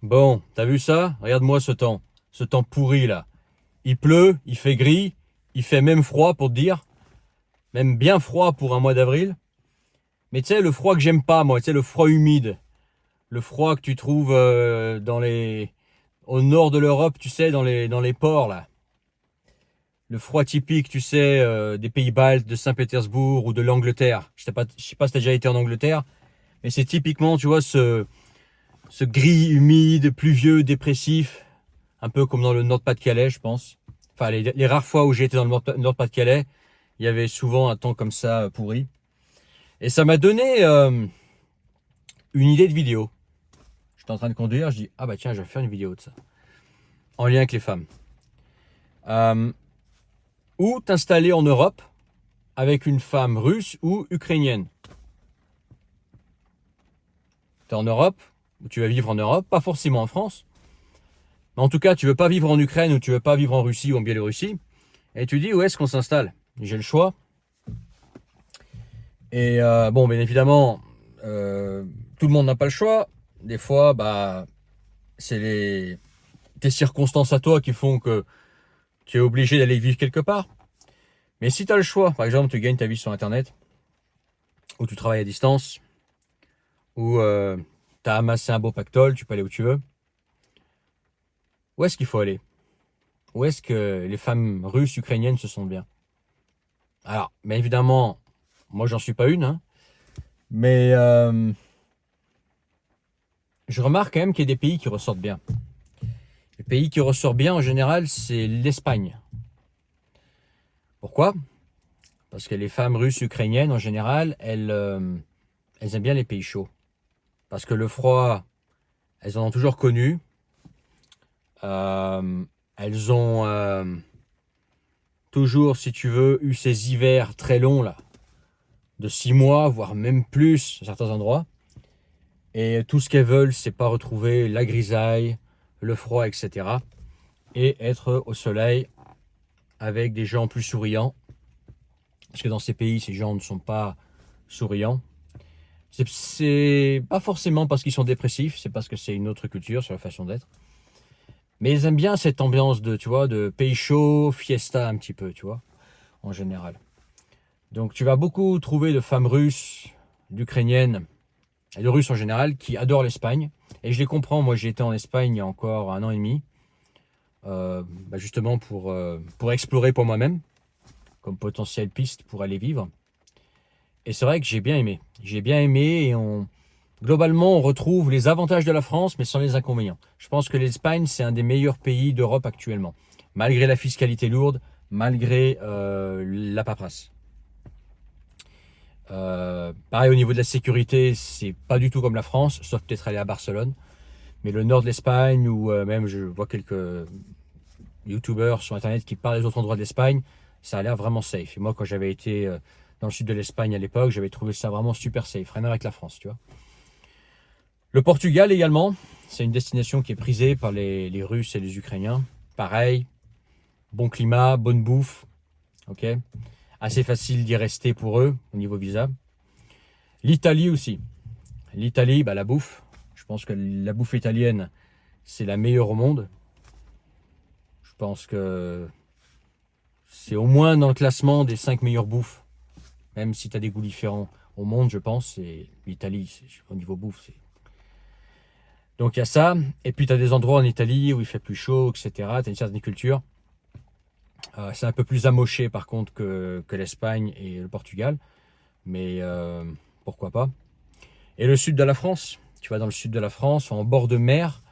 Bon, t'as vu ça? Regarde-moi ce temps. Ce temps pourri là. Il pleut, il fait gris, il fait même froid pour te dire. Même bien froid pour un mois d'avril. Mais tu sais, le froid que j'aime pas moi, tu sais, le froid humide. Le froid que tu trouves au nord de l'Europe, tu sais, dans les ports là. Le froid typique, tu sais, des pays baltes, de Saint-Pétersbourg ou de l'Angleterre. Je sais pas si t'as déjà été en Angleterre, mais c'est typiquement, tu vois, ce gris humide, pluvieux, dépressif. Un peu comme dans le Nord-Pas-de-Calais, je pense. Enfin, les rares fois où j'ai été dans le Nord-Pas-de-Calais, il y avait souvent un temps comme ça pourri. Et ça m'a donné une idée de vidéo. J'étais en train de conduire, je dis, ah bah tiens, je vais faire une vidéo de ça. En lien avec les femmes. Euh, Où t'installer en Europe avec une femme russe ou ukrainienne. T'es en Europe, ou tu vas vivre en Europe, pas forcément en France. Mais en tout cas, tu veux pas vivre en Ukraine ou tu veux pas vivre en Russie ou en Biélorussie. Et tu dis, où est-ce qu'on s'installe? J'ai le choix. Et bon, bien évidemment, euh, tout le monde n'a pas le choix. Des fois, bah, c'est tes circonstances à toi qui font que tu es obligé d'aller vivre quelque part. Mais si tu as le choix, par exemple, tu gagnes ta vie sur Internet, ou tu travailles à distance, ou tu as amassé un beau pactole, tu peux aller où tu veux. Où est-ce qu'il faut aller? Où est-ce que les femmes russes, ukrainiennes se sentent bien? Alors, bien évidemment, moi, j'en suis pas une, hein, mais je remarque quand même qu'il y a des pays qui ressortent bien. Le pays qui ressort bien en général, c'est l'Espagne. Pourquoi? Parce que les femmes russes ukrainiennes, en général, elles aiment bien les pays chauds. Parce que le froid, elles en ont toujours connu. Euh, Elles ont toujours, si tu veux, eu ces hivers très longs, là, de 6 mois, voire même plus, à certains endroits. Et tout ce qu'elles veulent, c'est pas retrouver la grisaille, le froid, etc. Et être au soleil avec des gens plus souriants. Parce que dans ces pays, ces gens ne sont pas souriants. C'est pas forcément parce qu'ils sont dépressifs, c'est parce que c'est une autre culture sur la façon d'être. Mais ils aiment bien cette ambiance de, tu vois, de pays chaud, fiesta un petit peu, tu vois, en général. Donc tu vas beaucoup trouver de femmes russes, d'ukrainiennes, et de russes en général, qui adorent l'Espagne. Et je les comprends, moi j'ai été en Espagne il y a encore un an et demi, bah, justement pour explorer pour moi-même, comme potentielle piste pour aller vivre. Et c'est vrai que j'ai bien aimé. J'ai bien aimé et globalement, on retrouve les avantages de la France, mais sans les inconvénients. Je pense que l'Espagne, c'est un des meilleurs pays d'Europe actuellement, malgré la fiscalité lourde, malgré la paperasse. Pareil au niveau de la sécurité, c'est pas du tout comme la France, sauf peut-être aller à Barcelone. Mais le nord de l'Espagne, ou même je vois quelques youtubeurs sur internet qui parlent des autres endroits de l'Espagne, ça a l'air vraiment safe. Et moi, quand j'avais été dans le sud de l'Espagne à l'époque, j'avais trouvé ça vraiment super safe, rien à voir avec la France, tu vois. Le Portugal également, c'est une destination qui est prisée par les Russes et les Ukrainiens. Pareil, bon climat, bonne bouffe, ok. Assez facile d'y rester pour eux au niveau visa. L'Italie aussi. L'Italie, bah, la bouffe. Je pense que la bouffe italienne, c'est la meilleure au monde. Je pense que c'est au moins dans le classement des 5 meilleures bouffes. Même si tu as des goûts différents au monde, je pense. C'est l'Italie, au niveau bouffe. Donc il y a ça. Et puis tu as des endroits en Italie où il fait plus chaud, etc. Tu as une certaine culture. C'est un peu plus amoché par contre que l'Espagne et le Portugal. Mais pourquoi pas. Et le sud de la France. Tu vas dans le sud de la France, en bord de mer.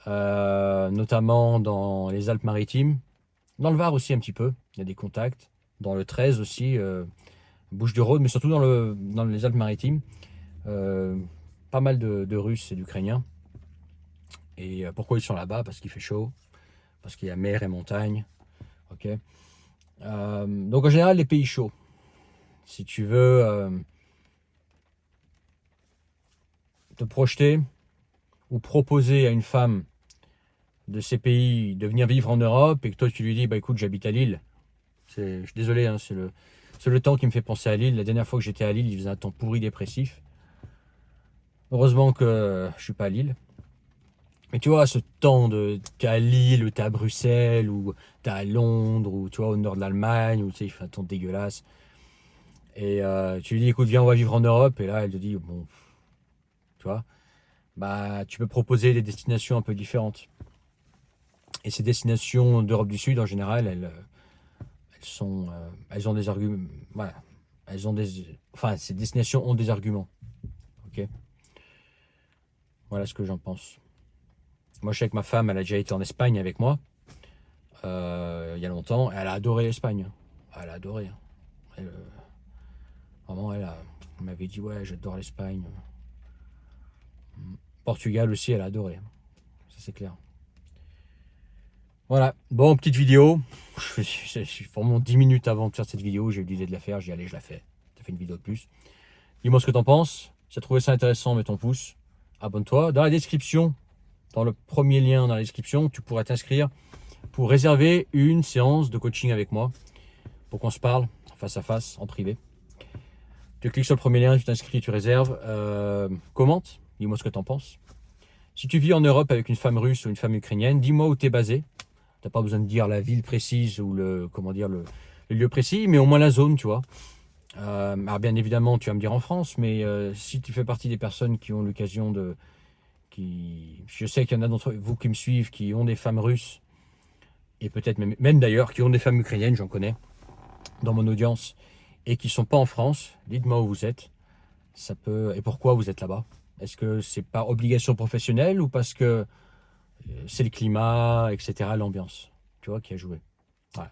Notamment dans les Alpes-Maritimes, dans le Var aussi un petit peu, il y a des contacts, dans le 13 aussi, Bouches-du-Rhône, mais surtout dans les Alpes-Maritimes, euh, pas mal de Russes et d'Ukrainiens. Et pourquoi ils sont là-bas? Parce qu'il fait chaud, parce qu'il y a mer et montagne. Ok. Donc en général, les pays chauds. Si tu veux te projeter ou proposer à une femme de ces pays de venir vivre en Europe et que toi tu lui dis bah écoute j'habite à Lille. Je suis désolé, hein, c'est le temps qui me fait penser à Lille. La dernière fois que j'étais à Lille, il faisait un temps pourri dépressif. Heureusement que je suis pas à Lille. Mais tu vois, ce temps de t'es à Lille, ou t'es à Bruxelles, ou t'es à Londres, ou tu vois, au nord de l'Allemagne, où tu sais, il fait un temps dégueulasse. Et tu lui dis, écoute, viens, on va vivre en Europe. Et là, elle te dit, bon, tu vois, bah, tu peux proposer des destinations un peu différentes. Et ces destinations d'Europe du Sud, en général, elles ont des arguments. Voilà. Enfin, ces destinations ont des arguments. Ok. Voilà ce que j'en pense. Moi, je sais que ma femme, elle a déjà été en Espagne avec moi, il y a longtemps. Et elle a adoré l'Espagne. Elle a adoré. Elle, vraiment, elle m'avait dit, ouais, j'adore l'Espagne. Portugal aussi, elle a adoré. Ça, c'est clair. Voilà. Bon, petite vidéo. Je suis vraiment 10 minutes avant de faire cette vidéo. J'ai eu l'idée de la faire. J'ai dit, allez, je la fais. Ça fait une vidéo de plus. Dis-moi ce que t'en penses. Si tu as trouvé ça intéressant, mets ton pouce. Abonne-toi. Dans la description, dans le premier lien dans la description, tu pourras t'inscrire pour réserver une séance de coaching avec moi. Pour qu'on se parle face à face, en privé. Tu cliques sur le premier lien, tu t'inscris, tu réserves. Commente. Dis-moi ce que t'en penses. Si tu vis en Europe avec une femme russe ou une femme ukrainienne, dis-moi où tu es basé. Tu n'as pas besoin de dire la ville précise ou le lieu précis, mais au moins la zone, tu vois. Alors bien évidemment, tu vas me dire en France, mais si tu fais partie des personnes qui ont l'occasion je sais qu'il y en a d'entre vous qui me suivent, qui ont des femmes russes, et peut-être même d'ailleurs, qui ont des femmes ukrainiennes, j'en connais, dans mon audience, et qui ne sont pas en France, dites-moi où vous êtes. Et pourquoi vous êtes là-bas. Est-ce que c'est par obligation professionnelle ou parce que c'est le climat, etc., l'ambiance, tu vois, qui a joué. Voilà.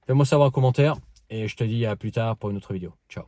Fais-moi savoir en commentaire et je te dis à plus tard pour une autre vidéo. Ciao.